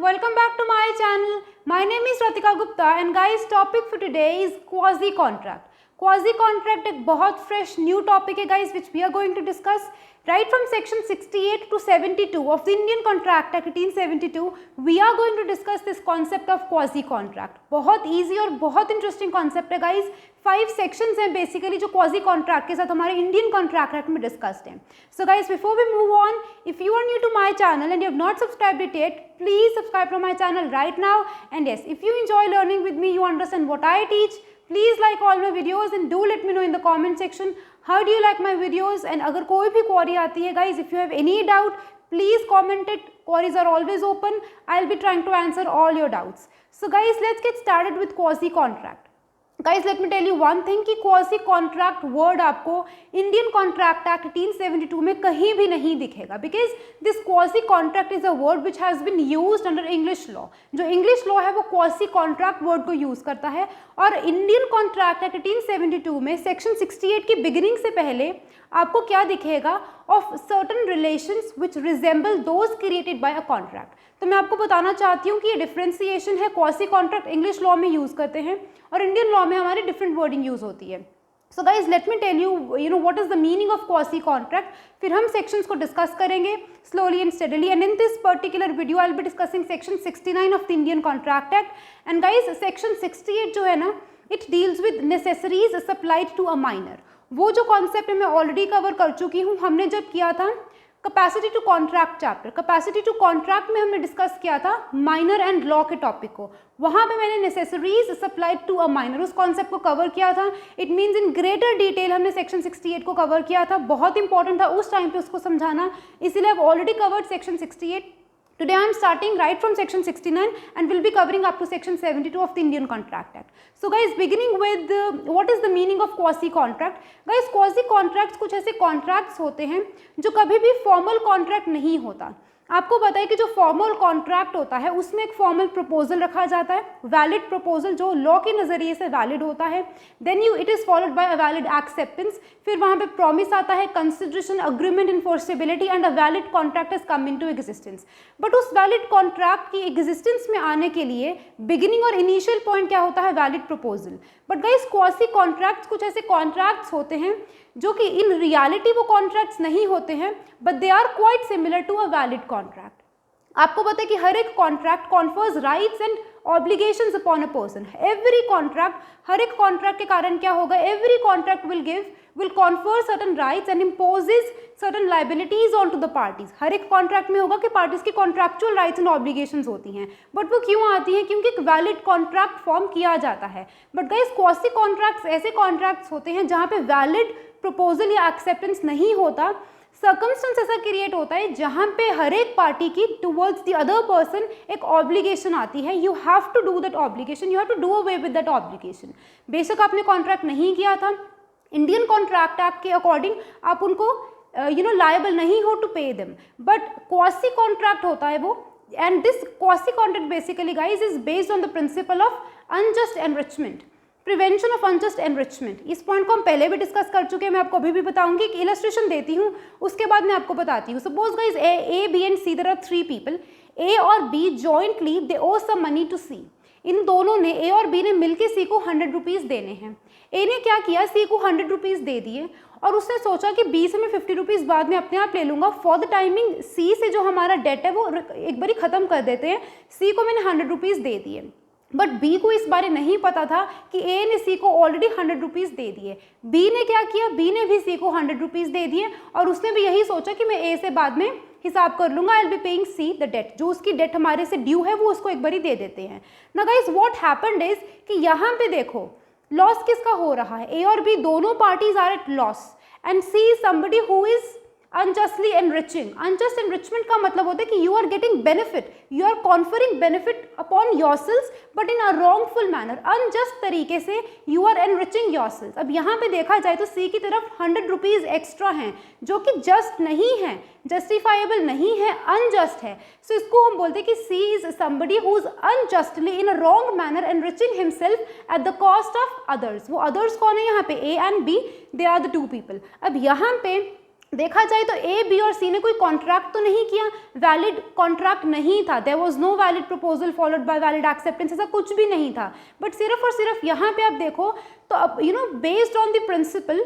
welcome back to my channel. My name is Ratika Gupta and guys topic for today is quasi contract. Quasi contract एक बहुत fresh new topic है guys which we are going to discuss. Right from section 68 to 72 of the Indian Contract Act 1872 we are going to discuss this concept of quasi contract. बहुत easy और बहुत interesting concept है guys. 5 sections हैं basically जो quasi contract के साथ हमारे Indian Contract Act में discussed हैं. So guys before we move on, if you are new to my channel and you have not subscribed it yet, please subscribe to my channel right now. And yes, if you enjoy learning with me, you understand what I teach, please like all my videos and do let me know in the comment section how do you like my videos. And अगर कोई भी query आती है guys, if you have any doubt, please comment it. Queries are always open. I'll be trying to answer all your doubts. So guys, let's get started with quasi contract. Guys, let me tell you one thing कि quasi contract word आपको Indian Contract Act 1872 में कहीं भी नहीं दिखेगा because this quasi contract is a word which has been used under English law. जो English law है वो quasi contract word को use करता है और Indian Contract Act 1872 में section 68 की beginning से पहले आपको क्या दिखेगा of certain relations which resemble those created by a contract. तो मैं आपको बताना चाहती हूँ कि ये डिफ्रेंसिएशन है. क्वासी कॉन्ट्रैक्ट इंग्लिश लॉ में यूज़ करते हैं और इंडियन लॉ में हमारी डिफरेंट वर्डिंग यूज़ होती है. So guys let me tell you what is the meaning of quasi contract. फिर हम सेक्शंस को डिस्कस करेंगे slowly and steadily. And in this particular video I will be discussing section 69 of the Indian contract act. And guys section 68 जो है ना, it deals with necessaries supplied to a minor. वो जो concept मैं already cover कर चुकी हूँ. हमने जब किया था capacity to contract chapter, capacity to contract में हमने डिस्कस किया था माइनर एंड लॉ के टॉपिक को. वहाँ पे मैंने necessaries supplied to a minor उस कॉन्सेप्ट को कवर किया था. It means in greater detail हमने सेक्शन 68 को कवर किया था. बहुत इंपॉर्टेंट था उस टाइम पे उसको समझाना, इसीलिए आई have already covered section 68. Today I am starting right from section 69 and will be covering up to section 72 of the Indian Contract Act. So guys, beginning with what is the meaning of quasi contract? Guys, quasi contracts कुछ ऐसे contracts होते हैं जो कभी भी formal contract नहीं होता. आपको पता है कि जो फॉर्मल कॉन्ट्रैक्ट होता है उसमें एक फॉर्मल प्रपोजल रखा जाता है, वैलिड प्रपोजल जो लॉ के नज़रिए से वैलिड होता है. Then it is followed by a valid acceptance. फिर वहाँ पे प्रॉमिस आता है, consideration, agreement, enforceability and a valid contract has come into existence. But उस वैलिड कॉन्ट्रैक्ट की एग्जिस्टेंस में आने के लिए बिगिनिंग और इनिशियल पॉइंट क्या होता है? Valid proposal. But guys quasi contracts कुछ ऐसे कॉन्ट्रैक्ट्स होते हैं जो कि इन रियलिटी वो कॉन्ट्रैक्ट्स नहीं होते हैं, but they are quite similar to a valid contract. आपको पता है कि हर एक contract confers rights and obligations upon a person. Every contract, हर एक कॉन्ट्रैक्ट के कारण क्या होगा? Every contract will confer certain rights and imposes certain liabilities onto the parties. हर एक कॉन्ट्रैक्ट में होगा कि पार्टीज की कॉन्ट्रैक्चुअल राइट्स एंड ऑब्लिगेशंस होती हैं. बट वो क्यों आती हैं? क्योंकि एक वैलिड कॉन्ट्रैक्ट फॉर्म किया जाता है. बट गाइस क्वासी कॉन्ट्रैक्ट्स ऐसे कॉन्ट्रैक्ट्स होते हैं जहाँ पे वैलिड प्रपोजल या एक्सेप्टेंस नहीं होता. सर्कमस्टेंस ऐसा क्रिएट होता है जहाँ पे हर एक पार्टी की टुवर्ड्स द अदर पर्सन एक ऑब्लिगेशन आती है. You have to do that obligation, you have to do away with that obligation. बेशक आपने कॉन्ट्रैक्ट नहीं किया था, इंडियन कॉन्ट्रैक्ट एक्ट के अकॉर्डिंग आप उनको लायबल नहीं हो to pay them. But quasi contract होता है वो. And this quasi contract basically guys is based on the principle of unjust enrichment, prevention of unjust enrichment. इस पॉइंट को हम पहले भी डिस्कस कर चुके हैं. मैं आपको अभी भी बताऊंगी. एक इलस्ट्रेशन देती हूँ, उसके बाद मैं आपको बताती हूँ. Suppose guys A B and C, there are 3 people. A और B jointly they owe some money to C. इन दोनों ने, ए और बी ने मिलकर सी को 100 रुपीज़ देने हैं. ए ने क्या किया? सी को 100 रुपीज़ दे दिए और उसने सोचा कि बी से मैं 50 रुपीज़ बाद में अपने आप ले लूँगा. फॉर द टाइमिंग सी से जो हमारा डेट है वो एक बारी ख़त्म कर देते हैं. सी को मैंने 100 रुपीज़ दे दिए, बट बी को इस बारे नहीं पता था कि ए ने सी को ऑलरेडी 100 रुपीज़ दे दिए. बी ने क्या किया? बी ने भी सी को 100 रुपीज़ दे दिए और उसने भी यही सोचा कि मैं ए से बाद में हिसाब कर लूँगा. I will be paying see the date. जो उसकी डेट हमारे से ड्यू है वो उसको एक बारी दे देते हैं. ना गाइस व्हाट हैपेंड इज कि यहाँ पे देखो लॉस किसका हो रहा है? ए और बी दोनों parties are at loss and C somebody who is unjustly enriching. Unjust enrichment का मतलब होता है कि you are getting benefit, you are conferring benefit upon yourselves but in a wrongful manner. unjust तरीके से you are enriching yourselves. अब यहाँ पे देखा जाए तो C की तरफ 100 रुपीज़ एक्स्ट्रा हैं जो कि just नहीं है, justifiable नहीं है, unjust है. So इसको हम बोलते हैं कि C is somebody who is unjustly in a wrong manner enriching himself at the cost of others. वो others कौन है यहाँ पे? A and B, they are the 2 people. अब यहाँ पे देखा जाए तो ए, बी और सी ने कोई कॉन्ट्रैक्ट तो नहीं किया, वैलिड कॉन्ट्रैक्ट नहीं था, there was no valid proposal followed by valid acceptance, ऐसा कुछ भी नहीं था। बट सिर्फ और सिर्फ यहाँ पे आप देखो तो अब बेस्ड ऑन द प्रिंसिपल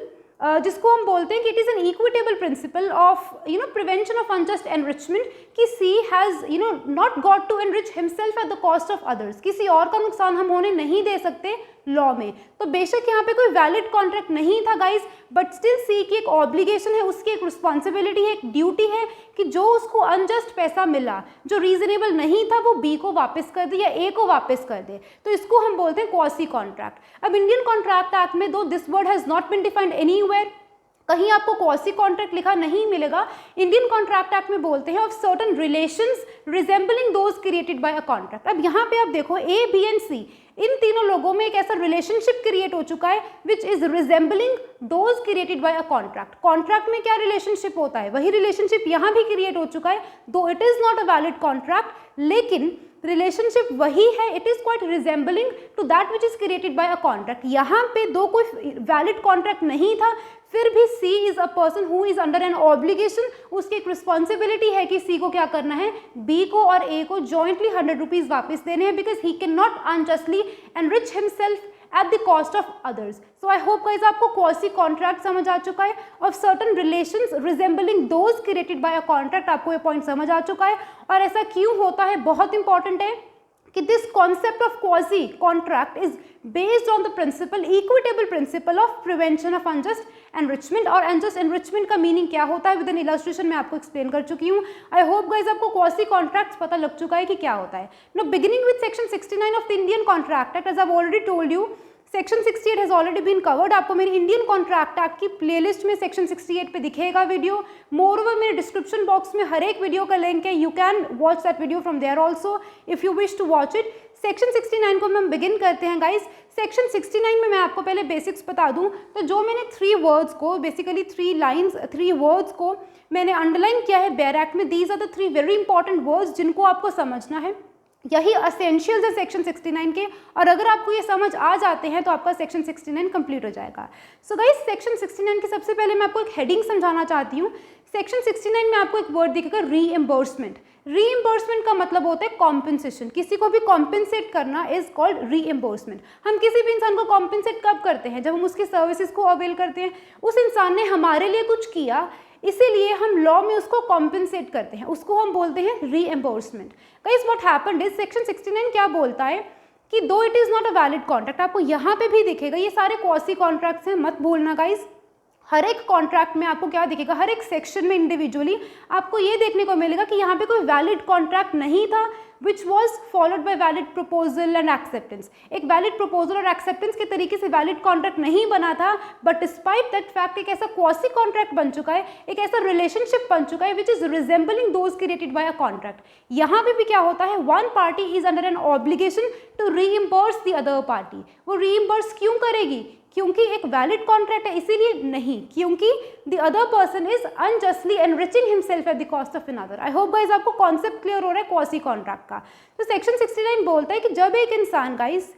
जिसको हम बोलते हैं कि it is an equitable principle of prevention of unjust enrichment, कि C has not got to enrich himself at the cost of others, किसी और का नुकसान हम होने नहीं दे सकते लॉ में। तो बेशक यहाँ पे कोई वैलिड कॉन्ट्रैक्ट नहीं था गाइज, बट स्टिल सी की एक ऑब्लिगेशन है, उसकी एक रिस्पॉन्सिबिलिटी है, एक ड्यूटी है कि जो उसको अनजस्ट पैसा मिला, जो रीजनेबल नहीं था, वो बी को वापस कर दे या ए को वापस कर दे। तो इसको हम बोलते हैं क्वासी कॉन्ट्रैक्ट। अब इंडियन कॉन्ट्रैक्ट एक्ट में though this word has not been defined anywhere, कहीं आपको क्वासी कॉन्ट्रैक्ट लिखा नहीं मिलेगा। इंडियन कॉन्ट्रैक्ट एक्ट में बोलते हैं of certain relations resembling those created by a contract. अब यहाँ पे आप देखो ए, बी एंड सी, इन तीनों लोगों में एक ऐसा रिलेशनशिप क्रिएट हो चुका है which is resembling those created by a contract. Contract में क्या रिलेशनशिप होता है, वही रिलेशनशिप यहाँ भी क्रिएट हो चुका है, though it is not a valid contract, लेकिन रिलेशनशिप वही है, it is quite resembling to that which is created by a contract. यहाँ पे दो कोई वैलिड कॉन्ट्रैक्ट नहीं था, फिर भी C is a person who is under an obligation, उसकी एक रिस्पॉन्सिबिलिटी है कि सी को क्या करना है, बी को और ए को जॉइंटली 100 रुपीज वापस देने हैं, because he can not unjustly enrich himself at the cost of others. So I hope guys आपको quasi contract समझ आ चुका है, of certain relations resembling those created by a contract, आपको ये पॉइंट समझ आ चुका है। और ऐसा क्यों होता है, बहुत इंपॉर्टेंट है कि this concept of quasi contract is based on the principle, equitable principle of prevention of unjust enrichment. और अनजस्ट एनरिचमेंट का मीनिंग क्या होता है विद एन इलस्ट्रेशन मैं आपको एक्सप्लेन कर चुकी हूँ। आई होप गाइज आपको क्वासी कॉन्ट्रैक्ट्स पता लग चुका है कि क्या होता है। Now beginning with section 69 of the Indian contract act, as I have already told you, section 68 has already been covered. आपको मेरी इंडियन कॉन्ट्रैक्ट एक्ट की प्लेलिस्ट में सेक्शन 68 पे दिखेगा वीडियो। मोर ओवर मेरे डिस्क्रिप्शन बॉक्स में हर एक वीडियो का लिंक है, you can watch that video from there also if you wish to watch it. Section 69 को हम बिगिन करते हैं गाइज। सेक्शन 69 में मैं आपको पहले बेसिक्स बता दूं तो जो मैंने 3 वर्ड्स को, बेसिकली 3 लाइन्स, 3 वर्ड्स को मैंने अंडरलाइन किया है बेयर एक्ट में, these are the 3 very important words जिनको आपको समझना है। यही असेंशियल्स है सेक्शन 69 के, और अगर आपको ये समझ आ जाते हैं तो आपका सेक्शन 69 कंप्लीट हो जाएगा। सो गाइस सेक्शन 69 के सबसे पहले मैं आपको एक हेडिंग समझाना चाहती हूँ। सेक्शन 69 में आपको एक वर्ड दिखेगा रीइम्बर्समेंट। रीइम्बर्समेंट का मतलब होता है कॉम्पेंसेशन, किसी को भी कॉम्पेंसेट करना इज कॉल्ड रीइम्बर्समेंट। हम किसी भी इंसान को कॉम्पेंसेट कब करते हैं, जब हम उसकी सर्विसेज को अवेल करते हैं, उस इंसान ने हमारे लिए कुछ किया, इसीलिए हम लॉ में उसको कॉम्पेंसेट करते हैं, उसको हम बोलते हैं reimbursement. Guys what happened is section 69 क्या बोलता है कि दो it is not a valid contract, आपको यहाँ पे भी दिखेगा, ये सारे क्वासी कॉन्ट्रैक्ट्स हैं, मत भूलना गाइस। हर एक कॉन्ट्रैक्ट में आपको क्या दिखेगा, हर एक सेक्शन में इंडिविजुअली आपको ये देखने को मिलेगा कि यहाँ पे कोई वैलिड कॉन्ट्रैक्ट नहीं था which was followed by valid proposal and acceptance. एक वैलिड प्रपोजल और एक्सेप्टेंस के तरीके से वैलिड कॉन्ट्रैक्ट नहीं बना था, बट डिस्पाइट दैट फैक्ट एक ऐसा क्वासी कॉन्ट्रैक्ट बन चुका है, एक ऐसा रिलेशनशिप बन चुका है which is resembling those created by a contract. यहाँ पे भी क्या होता है, one party is under an obligation to reimburse the other party. वो रीइम्बर्स क्यों करेगी, क्योंकि एक वैलिड कॉन्ट्रैक्ट है, इसीलिए नहीं, क्योंकि the other person is unjustly enriching himself at the cost of another. I hope guys आपको कॉन्सेप्ट क्लियर हो रहा है क्वासी कॉन्ट्रैक्ट का। तो सेक्शन 69 बोलता है कि जब एक इंसान, गाइज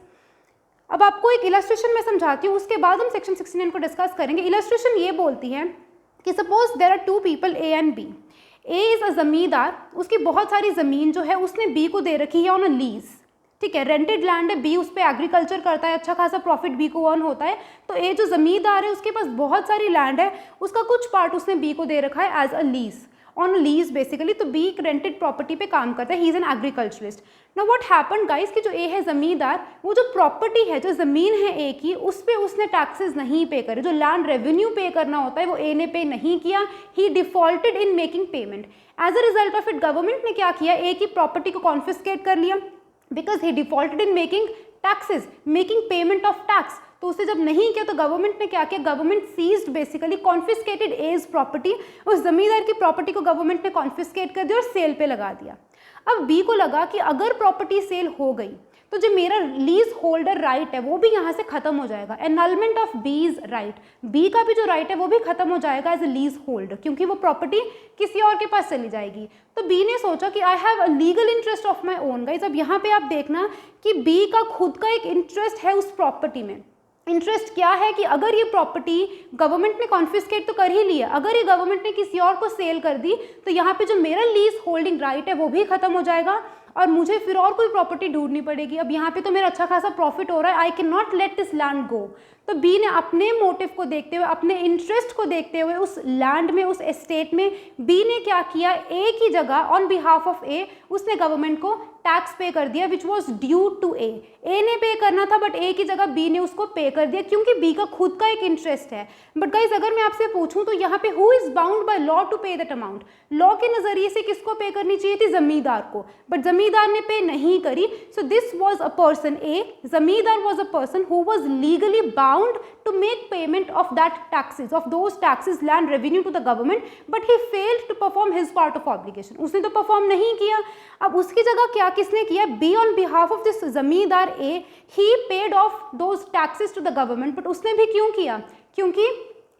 अब आपको एक इलस्ट्रेशन में समझाती हूँ, उसके बाद हम सेक्शन 69 को डिस्कस करेंगे। इलस्ट्रेशन ये बोलती है कि suppose there are 2 people A and B. A is a zamindar, उसकी बहुत सारी ज़मीन जो है उसने बी को दे रखी है ऑन अ लीज, ठीक है, रेंटेड लैंड है, बी उस पर एग्रीकल्चर करता है, अच्छा खासा प्रॉफिट बी को अर्न होता है। तो ए जो ज़मींदार है उसके पास बहुत सारी लैंड है, उसका कुछ पार्ट उसने बी को दे रखा है as a lease, on lease basically. तो बी एक रेंटेड प्रॉपर्टी पे काम करता है, he is an agriculturist. Now what happened guys कि जो ए है ज़मींदार, वो जो प्रॉपर्टी है, जो ज़मीन है ए की, उस पर उसने टैक्सेस नहीं पे करे, जो लैंड रेवेन्यू पे करना होता है वो ए ने पे नहीं किया, he defaulted in making payment. As a result of it government ने क्या किया, ए की प्रॉपर्टी को कॉन्फिस्केट कर लिया, because he defaulted in making taxes, making payment of tax. तो उसे जब नहीं किया तो गवर्नमेंट ने क्या किया, government seized basically confiscated as property, उस जमींदार की प्रॉपर्टी को गवर्नमेंट ने कॉन्फिस्केट कर दिया और सेल पे लगा दिया। अब बी को लगा कि अगर प्रॉपर्टी सेल हो गई तो जो मेरा लीज होल्डर राइट है वो भी यहाँ से खत्म हो जाएगा, एनलमेंट ऑफ बीज राइट, बी का भी जो राइट है वो भी खत्म हो जाएगा एज ए लीज होल्डर, क्योंकि वो प्रॉपर्टी किसी और के पास चली जाएगी। तो बी ने सोचा कि I have a legal interest of my own. Guys अब यहाँ पे आप देखना कि बी का खुद का एक इंटरेस्ट है उस प्रॉपर्टी में, इंटरेस्ट क्या है कि अगर ये प्रॉपर्टी गवर्नमेंट ने कॉन्फिस्केट तो कर ही लिया, अगर ये गवर्नमेंट ने किसी और को सेल कर दी तो यहाँ पे जो मेरा लीज होल्डिंग राइट है वो भी खत्म हो जाएगा और मुझे फिर और कोई प्रॉपर्टी ढूंढनी पड़ेगी। अब यहाँ पे तो मेरा अच्छा खासा प्रॉफिट हो रहा है, I can not let this land go. तो बी ने अपने मोटिव को देखते हुए, अपने इंटरेस्ट को देखते हुए उस लैंड में, उस एस्टेट में बी ने क्या किया, ए की जगह ऑन बिहाफ ऑफ ए उसने गवर्नमेंट को टैक्स पे कर दिया विच वॉज ड्यू टू ए। ने पे करना था बट ए की जगह बी ने उसको पे कर दिया क्योंकि बी का खुद का एक इंटरेस्ट है। बट गाइज अगर मैं आपसे पूछूं तो यहाँ पे who is bound by law to pay that amount, law के नजरिए से किसको पे करनी चाहिए थी, जमींदार को, बट जमींदार ने पे नहीं करी। So this was a person A, zamindar was a person who was legally bound to make payment of that taxes, of those taxes, land revenue to the government, but he failed to perform his part of obligation. उसने तो perform नहीं किया। अब उसकी जगह क्या किसने किया, be on behalf of this जमींदार ए he paid off those taxes to the government, but उसने भी क्यों किया, क्योंकि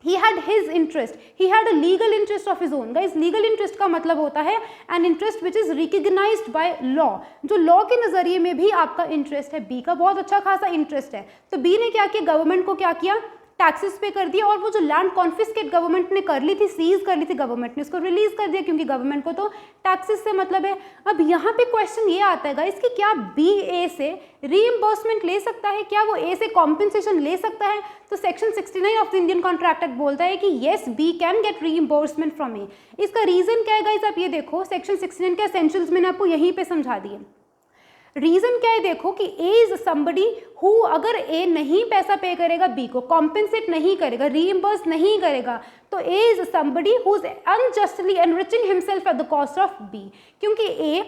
he had his interest, he had a legal interest of his own. Guys, legal interest का मतलब होता है an interest which is recognized by law, जो लॉ के नजरिए में भी आपका इंटरेस्ट है। बी का बहुत अच्छा खासा इंटरेस्ट है, तो बी ने क्या किया, गवर्नमेंट को क्या किया, टैक्सेस पे कर दिया और वो जो लैंड कॉन्फिस्केट गवर्नमेंट ने कर ली थी, सीज कर ली थी गवर्नमेंट ने, उसको रिलीज कर दिया क्योंकि गवर्नमेंट को तो टैक्सेस से मतलब है। अब यहाँ पे क्वेश्चन ये आता है गाइस कि क्या बी ए से रीइंबर्समेंट ले सकता है, क्या वो ए से कॉम्पेंसेशन ले सकता है? तो section 69 of the Indian contract Act बोलता है कि yes B can get reimbursement from A. इसका रीजन क्या है गाइस, आप ये देखो सेक्शन 69 के एसेंशियल्स मैंने आपको यहीं पे समझा दिए। रीजन क्या है, देखो कि ए इज समबडी हु, अगर ए नहीं पैसा पे करेगा बी को, कॉम्पेंसेट नहीं करेगा, रीइंबर्स नहीं करेगा, तो A is somebody who is unjustly enriching himself at the cost of B, क्योंकि A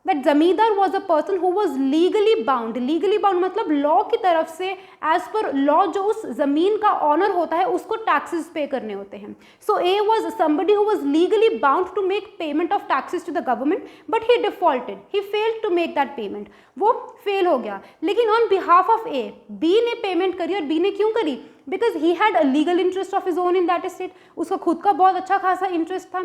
that zamindar was a person who was legally bound, legally bound मतलब लॉ की तरफ से एज पर लॉ जो उस जमीन का ऑनर होता है उसको टैक्सेस पे करने होते हैं। So A was somebody who was legally bound to make payment of taxes to the government, but he defaulted, he failed to make that payment, वो फेल हो गया। लेकिन on behalf of A B ने payment करी, और B ने क्यों करी, because he had a legal interest of his own in that state, उसका खुद का बहुत अच्छा खासा इंटरेस्ट था।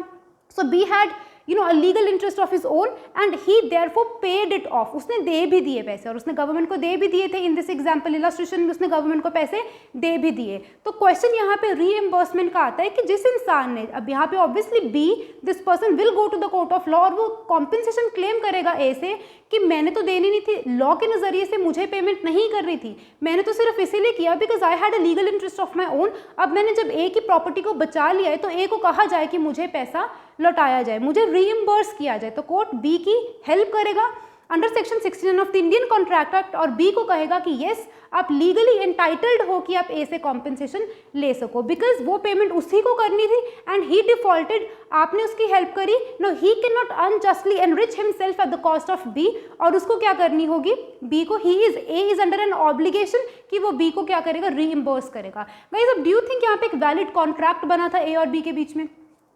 So B had a legal interest of his own and he therefore paid it off, उसने दे भी दिए पैसे, और उसने गवर्नमेंट को दे भी दिए थे। इन दिस एग्जाम्पल इलस्ट्रेशन में उसने गवर्नमेंट को पैसे दे भी दिए। तो क्वेश्चन यहाँ पे रीएम्बर्समेंट का आता है कि जिस इंसान ने, अब यहाँ पे obviously B, this person will go to the court of law और वो कॉम्पेंसेशन क्लेम करेगा ए से कि मैंने तो देनी नहीं थी, लॉ के नजरिए से मुझे पेमेंट नहीं कर रही थी, मैंने तो सिर्फ इसीलिए किया because I had a legal interest of my own. अब मैंने जब ए की प्रॉपर्टी को बचा लिया है तो ए को कहा जाए कि मुझे पैसा लौटाया जाए, मुझे रीइंबर्स किया जाए, तो कोर्ट बी की हेल्प करेगा under section 69 of the Indian contract act और बी को कहेगा कि येस आप लीगली एंटाइटल्ड हो कि आप ए से कॉम्पेंसेशन ले सको, बिकॉज वो पेमेंट उसी को करनी थी एंड ही डिफॉल्टेड, आपने उसकी हेल्प करी। No, he can not unjustly enrich himself at the cost of B, और उसको क्या करनी होगी, बी को, he is, A is under an obligation कि वो बी को क्या करेगा, रीइंबर्स करेगा। गाइस, अब डू यू थिंक यहाँ पे एक वैलिड कॉन्ट्रैक्ट बना था ए और बी के बीच में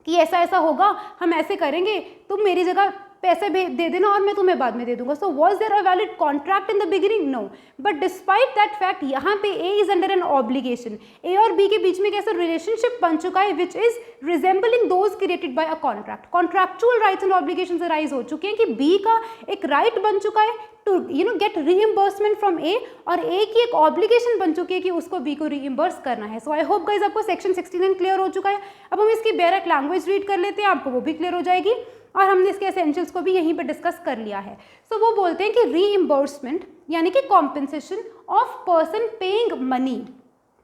कि ऐसा ऐसा होगा, हम ऐसे करेंगे, तुम मेरी जगह पैसे दे देना और मैं तुम्हें बाद में दे दूंगा। So was there a valid contract in the beginning? No, but despite that fact यहाँ पे A is under an obligation, A और बी के बीच में कैसा रिलेशनशिप बन चुका है which is resembling those created by a contract. Contractual rights and obligations arise हो चुके हैं कि बी का एक राइट बन चुका है टू गेट रीइंबर्समेंट फ्रॉम ए, और ए की एक ऑब्लिगेशन बन चुकी है कि उसको बी को रीइंबर्स करना है। सो आई होप गाइज आपको सेक्शन 69 क्लियर हो चुका है। अब हम इसकी बैरक लैंग्वेज रीड कर लेते हैं, आपको वो भी क्लियर हो जाएगी, और हमने इसके एसेंशियल्स को भी यहीं पे डिस्कस कर लिया है। सो वो बोलते हैं कि रीइंबर्समेंट यानी कि compensation of person paying money,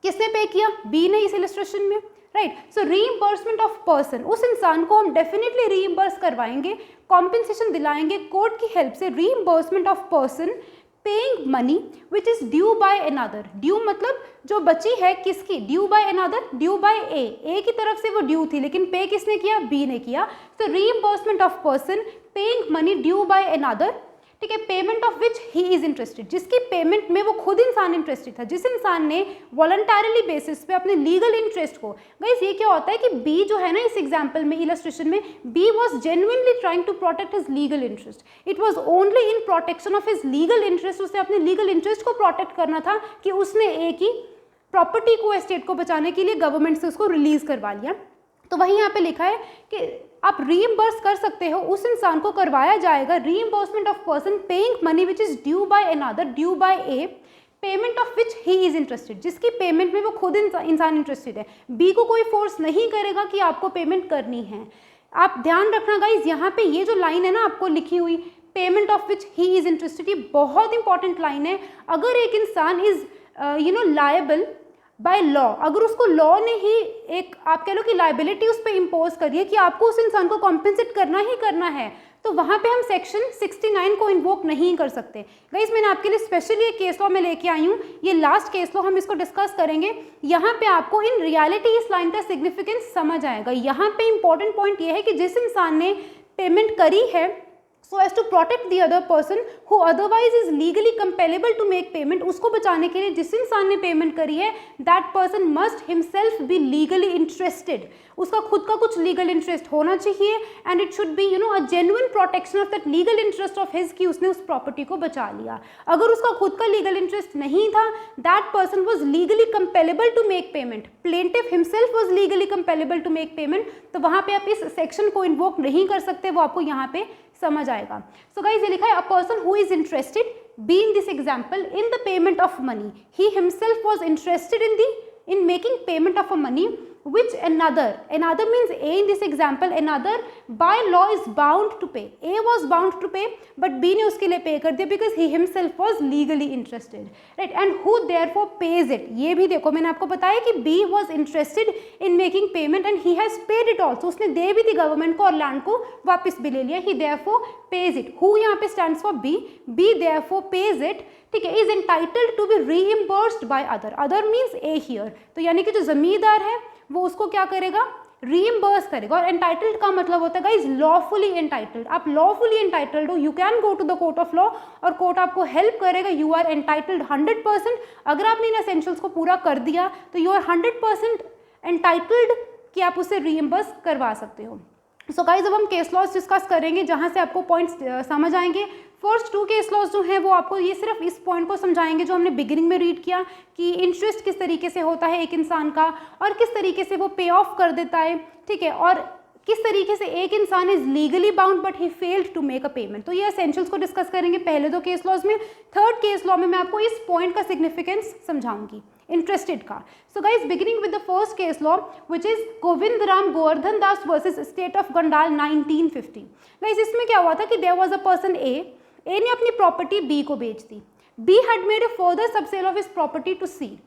किसने पे किया, बी ने इस इलस्ट्रेशन में, right. So reimbursement of person, उस इंसान को हम डेफिनेटली रीइंबर्स करवाएंगे, कॉम्पेंसेशन दिलाएंगे कोर्ट की हेल्प से। Reimbursement of person paying money which is due by another, due मतलब जो बची है किसकी, due by another, due by A की तरफ से वो ड्यू थी लेकिन पे किसने किया, बी ने किया। तो reimbursement of person paying money due by another, ठीक है, payment of which he is interested, जिसकी पेमेंट में वो खुद इंसान इंटरेस्टेड था, जिस इंसान ने वॉलंटरली बेसिस पे अपने लीगल इंटरेस्ट को, गाइस ये क्या होता है कि बी जो है ना इस एग्जांपल में, इलस्ट्रेशन में, B was genuinely trying to protect his legal interest, it was only in protection of his legal interest, उसे अपने लीगल इंटरेस्ट को प्रोटेक्ट करना था कि उसने ए की प्रॉपर्टी को, एस्टेट को बचाने के लिए गवर्नमेंट से उसको रिलीज करवा लिया। तो वहीं यहाँ पे लिखा है कि आप रीइंबर्स कर सकते हो, उस इंसान को करवाया जाएगा reimbursement of person paying money which is due by another, due by a, payment of which he is interested, जिसकी पेमेंट में वो खुद इंसान इंटरेस्टेड है। बी को कोई फोर्स नहीं करेगा कि आपको पेमेंट करनी है। आप ध्यान रखना गाइज, यहाँ पे ये जो लाइन है ना आपको लिखी हुई, payment of which he is interested, ये बहुत इंपॉर्टेंट लाइन है। अगर एक इंसान इज लायबल बाय लॉ, अगर उसको लॉ ने ही एक आप कह लो कि लाइबिलिटी उस पर इम्पोज करी है कि आपको उस इंसान को कॉम्पेंसेट करना ही करना है, तो वहाँ पे हम सेक्शन 69 को इन्वोक नहीं कर सकते। गाइस मैंने आपके लिए स्पेशली एक केस लॉ में लेके आई हूँ, ये लास्ट केस लॉ हम इसको डिस्कस करेंगे। यहाँ पे आपको इन रियलिटी इस लाइन का सिग्निफिकेंस समझ आएगा। यहाँ पे इंपॉर्टेंट पॉइंट ये है कि जिस इंसान ने पेमेंट करी है so as to protect the other person who otherwise is legally compellable to make payment, उसको बचाने के लिए जिस इंसान ने पेमेंट करी है that person must himself be legally interested, उसका खुद का कुछ लीगल इंटरेस्ट होना चाहिए and it should be a genuine protection of that legal interest of his कि उसने उस प्रॉपर्टी को बचा लिया। अगर उसका खुद का लीगल इंटरेस्ट नहीं था, that person was legally compellable to make payment, plaintiff himself was legally compellable to make payment, तो वहाँ पे आप इस सेक्शन को इन्वोक नहीं कर सकते, वो आपको यहाँ पे समझ आएगा। सो गाइज ये लिखा है, अ person who is interested be in this example in the payment of money, he himself was interested in making payment of a money which another means A in this example, another by law is bound to pay. A was bound to pay but B ने उसके लिए पे कर दिया because he himself was legally interested, right? And who therefore pays it, ये भी देखो मैंने आपको बताया कि B was interested in making payment and he has paid it also, उसने दे भी थी गवर्नमेंट को और लैंड को वापस भी ले लिया, he therefore pays it. Who यहाँ पे stands for B, B therefore pays it, ठीक है, is entitled to be reimbursed by other, other means A here, तो यानी कि जो जमींदार है वो उसको क्या करेगा, रीइम्बर्स करेगा। और एंटाइटल्ड का मतलब होता है गाइज लॉफुली एंटाइटल्ड, आप लॉफुली एंटाइटल्ड हो, you can go to the court of law और कोर्ट आपको हेल्प करेगा, यू आर एंटाइटल्ड 100%। अगर आपने इन एसेंशियल्स को पूरा कर दिया तो यू आर 100% एंटाइटल्ड कि आप उसे रीइम्बर्स करवा सकते हो। सो गाइज अब हम केस लॉज डिस्कस करेंगे जहाँ से आपको पॉइंट्स समझ आएंगे। फर्स्ट 2 केस लॉज जो हैं वो आपको ये सिर्फ इस पॉइंट को समझाएंगे जो हमने बिगिनिंग में रीड किया कि इंटरेस्ट किस तरीके से होता है एक इंसान का और किस तरीके से वो पे ऑफ कर देता है, ठीक है, और किस तरीके से एक इंसान is legally bound but he failed to make a payment. तो ये एसेंशियल्स को डिस्कस करेंगे पहले 2 केस लॉज में। थर्ड केस लॉ में मैं आपको इस पॉइंट का सिग्निफिकेंस समझाऊंगी इंटरेस्टेड का। So guys beginning with the first case law which is Govind Ram Govardhan Das versus State of Gondal 1950। Guys इसमें क्या हुआ था कि there was a person A ने अपनी प्रॉपर्टी बी को बेच दी, B had made a further subsale of his property to C,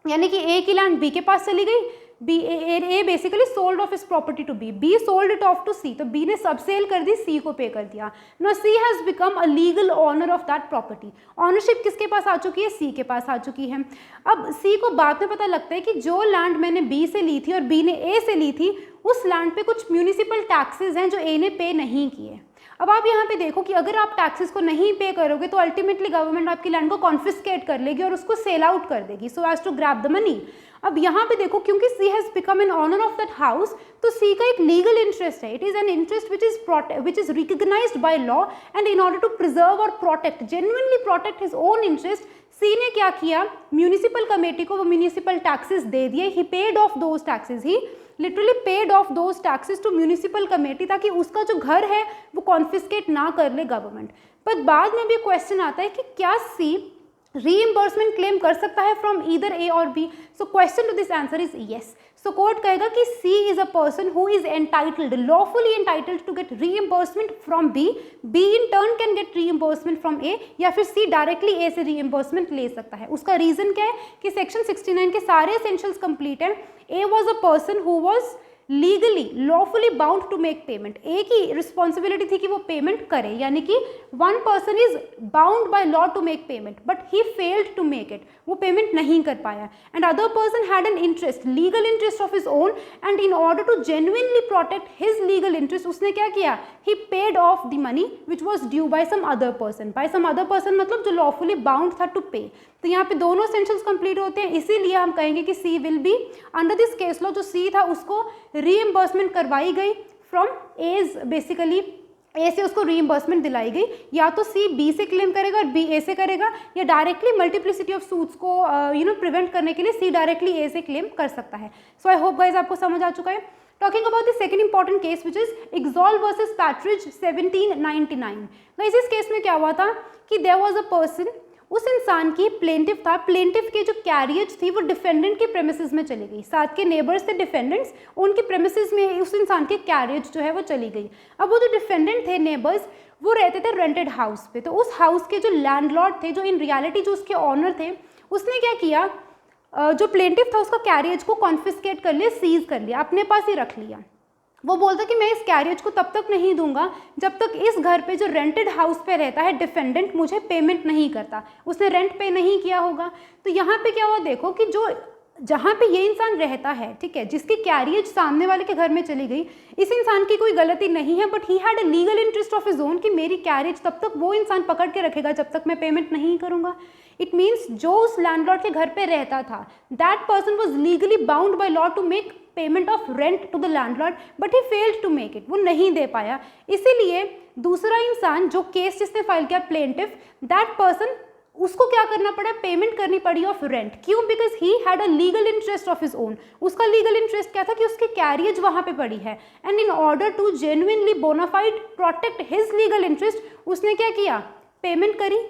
यानी कि ए की लैंड बी के पास चली गई, A basically sold off his property to B sold it off to C, तो बी ने सबसेल कर दी, सी को पे कर दिया। No she has become a legal owner of that property, ownership किसके पास आ चुकी है, सी के पास आ चुकी है। अब सी को बाद में पता लगता है कि जो लैंड मैंने बी से ली थी और बी ने ए से ली थी, उस लैंड पे कुछ म्यूनिसिपल टैक्सेस हैं जो ए ने पे नहीं किए। अब आप यहाँ पे देखो कि अगर आप टैक्सेस को नहीं पे करोगे तो अल्टीमेटली गवर्नमेंट आपकी लैंड को कॉन्फिस्केट कर लेगी और उसको सेल आउट कर देगी so as to grab the money. अब यहाँ पे देखो क्योंकि C has become an owner of that house, तो सी का एक लीगल इंटरेस्ट है, it is an interest which is recognised by law and in order to preserve और protect, genuinely protect his own interest, C ने क्या किया, municipal committee को वो म्यूनिसिपल टैक्सेस दे दिए, he paid off those taxes, he literally paid off those taxes to municipal committee ताकि उसका जो घर है वो कॉन्फिस्केट ना कर ले गवर्नमेंट। पर बाद में भी क्वेश्चन आता है कि क्या सी रीइंबर्समेंट क्लेम कर सकता है फ्रॉम ईदर ए और B, so question to this answer is yes. So court कहेगा कि C is a person who is entitled, lawfully entitled to get reimbursement from B, B in turn can get reimbursement from A, या फिर see directly ए से reimbursement ले सकता है। उसका reason क्या है कि सेक्शन 69 के सारे एसेंशियल्स कंप्लीट हैं। A was a person who was legally lawfully bound to make payment, एक ही रिस्पॉन्सिबिलिटी थी कि वो पेमेंट करे, यानी कि one person is bound by law to make payment but he failed to make it, वो पेमेंट नहीं कर पाया, and other person had an interest, legal interest of his own, and in order to genuinely protect his legal interest उसने क्या किया, he paid off the money which was due by some other person, by some other person मतलब जो lawfully bound था to पे। तो यहाँ पे दोनों एसेंशियल्स कंप्लीट होते हैं, इसीलिए हम कहेंगे कि she will be under this case law, जो सी था उसको रीइंबर्समेंट करवाई गई फ्रॉम एज, बेसिकली ए से उसको रीइंबर्समेंट दिलाई गई, या तो सी बी से क्लेम करेगा और बी ए से करेगा, या डायरेक्टली मल्टीप्लिसिटी ऑफ सूट्स को प्रिवेंट करने के लिए सी डायरेक्टली ए से क्लेम कर सकता है। सो आई होप गाइज आपको समझ आ चुका है। Talking about the second important case which is Exol versus Patridge 1799। Guys इस केस में क्या हुआ था कि there was a person उस इंसान की प्लेंटिफ था, प्लेंटिफ की जो कैरियज थी वो डिफेंडेंट के प्रेमिसेस में चली गई। साथ के नेबर्स थे डिफेंडेंट्स, उनके प्रेमिसेस में उस इंसान की कैरियज जो है वो चली गई। अब वो जो डिफेंडेंट थे नेबर्स, वो रहते थे रेंटेड हाउस पे। तो उस हाउस के जो लैंडलॉर्ड थे, जो इन रियलिटी जो उसके ऑनर थे, उसने क्या किया, जो प्लेंटिफ था उसका कैरियज को कॉन्फिस्केट कर लिया, सीज कर लिया, अपने पास ही रख लिया। वो बोलता कि मैं इस कैरियज को तब तक नहीं दूंगा जब तक इस घर पे जो रेंटेड हाउस पे रहता है डिफेंडेंट मुझे पेमेंट नहीं करता। उसने रेंट पे नहीं किया होगा। तो यहाँ पे क्या हुआ, देखो कि जो जहाँ पे ये इंसान रहता है, ठीक है, जिसकी कैरियज सामने वाले के घर में चली गई, इस इंसान की कोई गलती नहीं है, but he had a legal interest of his own कि मेरी कैरियज तब तक वो इंसान पकड़ के रखेगा जब तक मैं पेमेंट नहीं करूँगा। इट मीन्स जो उस लैंडलॉर्ड के घर पे रहता था, that person was legally bound by law to make payment of rent to the landlord, but he failed to make it, वो नहीं दे पाया। इसीलिए दूसरा इंसान जो केस जिसने फाइल किया प्लेंटिफ, दैट पर्सन, उसको क्या करना पड़ा, पेमेंट करनी पड़ी ऑफ रेंट। क्यों? Because he had a legal interest of his own. उसका लीगल इंटरेस्ट क्या था कि उसकी कैरियज वहां पे पड़ी है, and in order to genuinely bona fide protect his legal interest, उसने क्या किया, पेमेंट करी।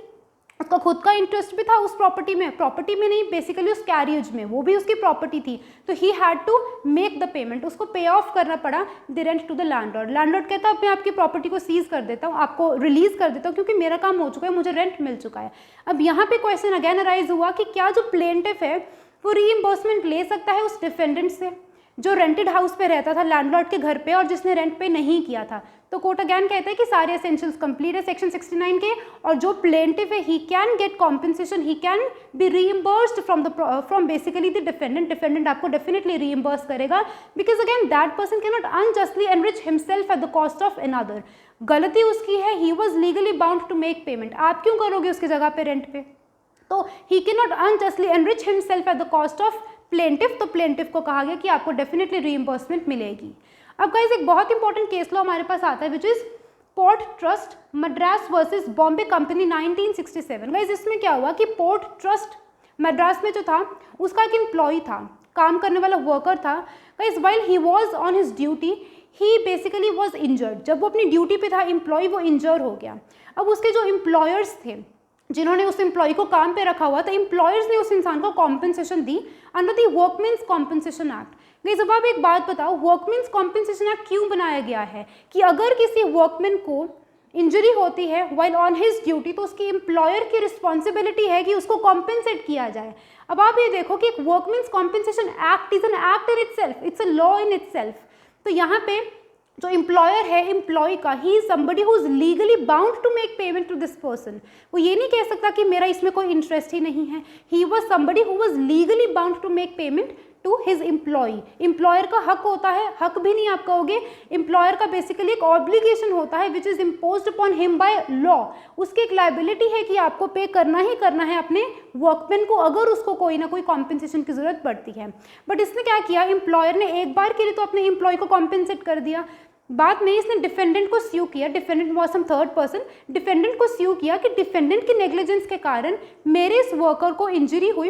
उसका खुद का इंटरेस्ट भी था उस प्रॉपर्टी में नहीं, बेसिकली उस कैरियज में, वो भी उसकी प्रॉपर्टी थी। तो he had to make the payment, उसको पे ऑफ करना पड़ा the rent to the landlord. Landlord कहता है मैं आपकी प्रॉपर्टी को सीज कर देता हूँ, आपको रिलीज कर देता हूँ, क्योंकि मेरा काम हो चुका है, मुझे रेंट मिल चुका है। अब यहाँ पे क्वेश्चन अगेन अराइज हुआ कि क्या जो प्लेंटिफ है वो रीइंबर्समेंट ले सकता है उस डिफेंडेंट से जो रेंटेड हाउस पे रहता था लैंडलॉर्ड के घर पे और जिसने रेंट पे नहीं किया था। तो कोर्ट अगेन कहता है कि सारे एसेंशियल्स कंप्लीट है सेक्शन 69 के, और जो प्लेंटिफ है he can get compensation, he can be reimbursed from basically the defendant आपको डेफिनेटली रीइंबर्स करेगा, because again that person can not unjustly enrich himself at the cost of another. गलती उसकी है, he was legally bound to make payment, आप क्यों करोगे उसकी जगह पे रेंट पे? तो he can not unjustly enrich himself at the cost of plaintiff. तो प्लेंटिफ को कहा गया कि आपको डेफिनेटली रीइंबर्समेंट मिलेगी। अब गाइस एक बहुत इंपॉर्टेंट केस लॉ हमारे पास आता है which is port trust Madras versus Bombay company 1967। Guys इसमें क्या हुआ कि पोर्ट ट्रस्ट मद्रास में जो था उसका एक एम्प्लॉय था, काम करने वाला वर्कर था। Guys while he was on his duty he basically was injured. जब वो अपनी ड्यूटी पे था एम्प्लॉय, वो इंजर हो गया। अब उसके जो एम्प्लॉयर्स थे जिन्होंने उस एम्प्लॉय को काम पे रखा हुआ था, एम्प्लॉयर्स ने उस इंसान को कॉम्पेंसेशन दी under the workmen's compensation act. Guys अब आप एक बात बताओ, वर्कमेंस कॉम्पेंसेशन एक्ट क्यों बनाया गया है कि अगर किसी वर्कमैन को इंजरी होती है व्हाइल ऑन हिज ड्यूटी तो उसकी एम्प्लॉयर की रिस्पॉन्सिबिलिटी है कि उसको कॉम्पेंसेट किया जाए। अब आप ये देखो कि एक workmen's compensation act is an act in itself, it's a law in itself. तो यहाँ पे जो एम्प्लॉयर है एम्प्लॉय का, he is somebody who is legally bound to make payment to this person. वो ये नहीं कह सकता कि मेरा इसमें कोई इंटरेस्ट ही नहीं है। He was somebody who was legally bound to make payment to his employ. Employer का हक होता है, हक भी नहीं आप कहोगे, एम्प्लॉयर का बेसिकली एक ऑब्लिगेशन होता है which is imposed upon him by law. उसकी एक लाइबिलिटी है कि आपको पे करना ही करना है अपने वर्कमैन को अगर उसको कोई ना कोई कॉम्पेंसेशन की जरूरत पड़ती है। बट इसने क्या किया, एम्प्लॉयर ने एक बार के लिए तो अपने एम्प्लॉय को कॉम्पेंसेट कर दिया, बाद में इसने डिफेंडेंट को स्यू किया, defendant was some third person, defendant को स्यू किया कि डिफेंडेंट की नेग्लिजेंस के कारण मेरे इस वर्कर को इंजरी हुई,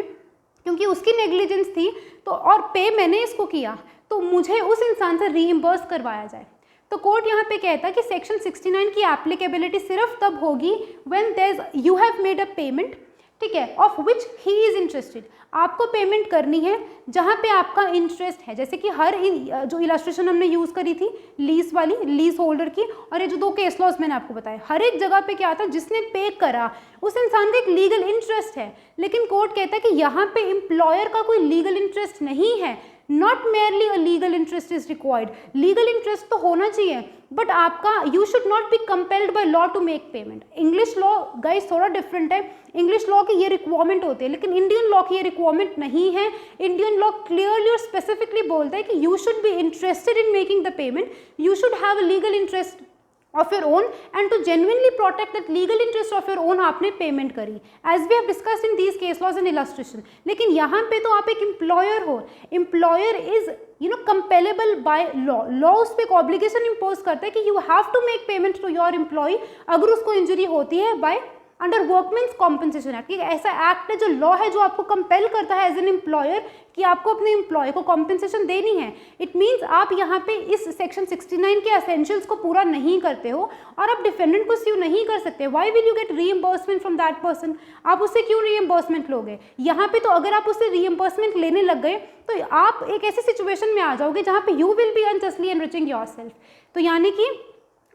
क्योंकि उसकी नेग्लिजेंस थी तो और पे मैंने इसको किया, तो मुझे उस इंसान से रीइंबर्स करवाया जाए। तो कोर्ट यहाँ पे कहता है कि सेक्शन 69 की एप्लीकेबिलिटी सिर्फ तब होगी when there you have made a payment, ठीक है, of which he is interested. आपको पेमेंट करनी है जहाँ पे आपका इंटरेस्ट है। जैसे कि हर जो इलस्ट्रेशन हमने यूज़ करी थी लीज वाली, लीज होल्डर की, और ये जो दो केस लॉज मैंने आपको बताया, हर एक जगह पे क्या था, जिसने पे करा उस इंसान का एक लीगल इंटरेस्ट है। लेकिन कोर्ट कहता है कि यहाँ पे एम्प्लॉयर का कोई लीगल इंटरेस्ट नहीं है, not merely a legal interest is required. Legal interest तो होना चाहिए बट आपका you should not be compelled by law to make payment. English law guys थोड़ा डिफरेंट है, इंग्लिश लॉ की ये रिक्वायरमेंट होती है लेकिन इंडियन लॉ की ये रिक्वायरमेंट नहीं है। इंडियन लॉ क्लियरली और स्पेसिफिकली बोलता है कि you should be interested in making the payment, you should have a legal interest of your own and to genuinely protect that legal interest of your own आपने payment करी, as we have discussed in these case laws and illustration। लेकिन यहाँ पे तो आप एक employer हो, employer is compellable by law, law उस पर एक ऑब्लिगेशन इम्पोज करता है कि you have to make payment to your employee अगर उसको इंजरी होती है by under workmen's compensation act, एक ऐसा एक्ट है जो लॉ है जो आपको कंपेल करता है एज एन एम्प्लॉयर कि आपको अपने एम्प्लॉय को कॉम्पनसेशन देनी है। इट मीन्स आप यहाँ पे इस सेक्शन 69 के एसेंशियल्स को पूरा नहीं करते हो और आप डिफेंडेंट को स्यू नहीं कर सकते। Why will you get reimbursement from that person? आप उससे क्यों रीइंबर्समेंट लोगे? यहाँ पे तो अगर आप उससे रीइंबर्समेंट लेने लग गए तो आप एक ऐसी सिचुएशन में आ जाओगे जहाँ पे you will be unjustly enriching yourself. तो यानी कि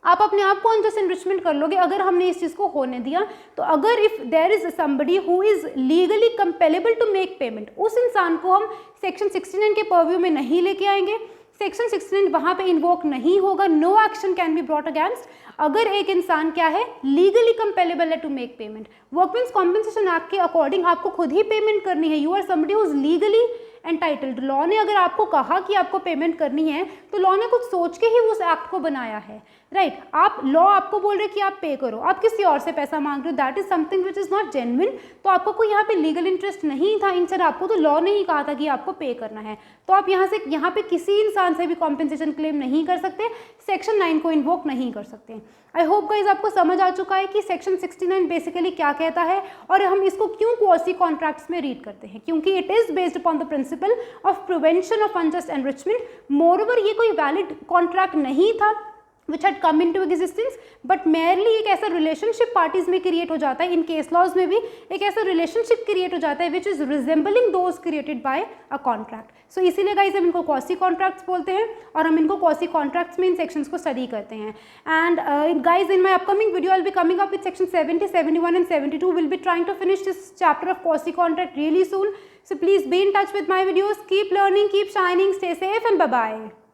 आप अपने आप को अनजस्ट एनरिचमेंट कर लोगे अगर हमने इस चीज़ को होने दिया। तो अगर if there is somebody who is legally compellable to make payment, उस इंसान को हम सेक्शन 69 के पर्व्यू में नहीं लेके आएंगे। सेक्शन 69 वहाँ पे इन्वोक नहीं होगा, no action can be brought against अगर एक इंसान क्या है, लीगली कंपेलेबल है to make payment. Workmen's compensation act के अकॉर्डिंग आपको खुद ही पेमेंट करनी है। You are somebody who is legally entitled. Law ने अगर आपको कहा कि आपको पेमेंट करनी है तो लॉ ने कुछ सोच के ही उस एक्ट को बनाया है, राइट। आप लॉ आपको बोल रहे कि आप पे करो, आप किसी और से पैसा मांग रहे हो, that is something which is not genuine. तो आपको कोई यहाँ पे लीगल इंटरेस्ट नहीं था, इंस्टेड आपको तो लॉ ने ही कहा था कि आपको पे करना है। तो आप यहाँ पे किसी इंसान से भी कॉम्पेंसेशन क्लेम नहीं कर सकते, सेक्शन 9 को इन्वोक नहीं कर सकते। आई होप गाइज आपको समझ आ चुका है कि सेक्शन 69 बेसिकली क्या कहता है और हम इसको क्यों क्वासी कॉन्ट्रैक्ट्स में रीड करते हैं, क्योंकि it is based upon the principal of prevention of unjust enrichment. Moreover ये कोई वैलिड कॉन्ट्रैक्ट नहीं था which had come into existence, but merely एक ऐसा रिलेशनशिप पार्टीज में क्रिएट हो जाता है, इन केस लॉज में भी एक ऐसा रिलेशनशिप क्रिएट हो जाता है which is resembling those created by a contract. So इसीलिए गाइज हम इनको क्वासी कॉन्ट्रैक्ट्स बोलते हैं और हम इनको क्वासी कॉन्ट्रैक्ट्स में इन सेक्शंस को स्टडी करते हैं। And guys in my upcoming video I will be coming up with section 70, 71 and 72. Will be trying to finish this chapter of quasi contract really soon. So please be in touch with my videos. Keep learning, keep shining, stay safe and bye bye.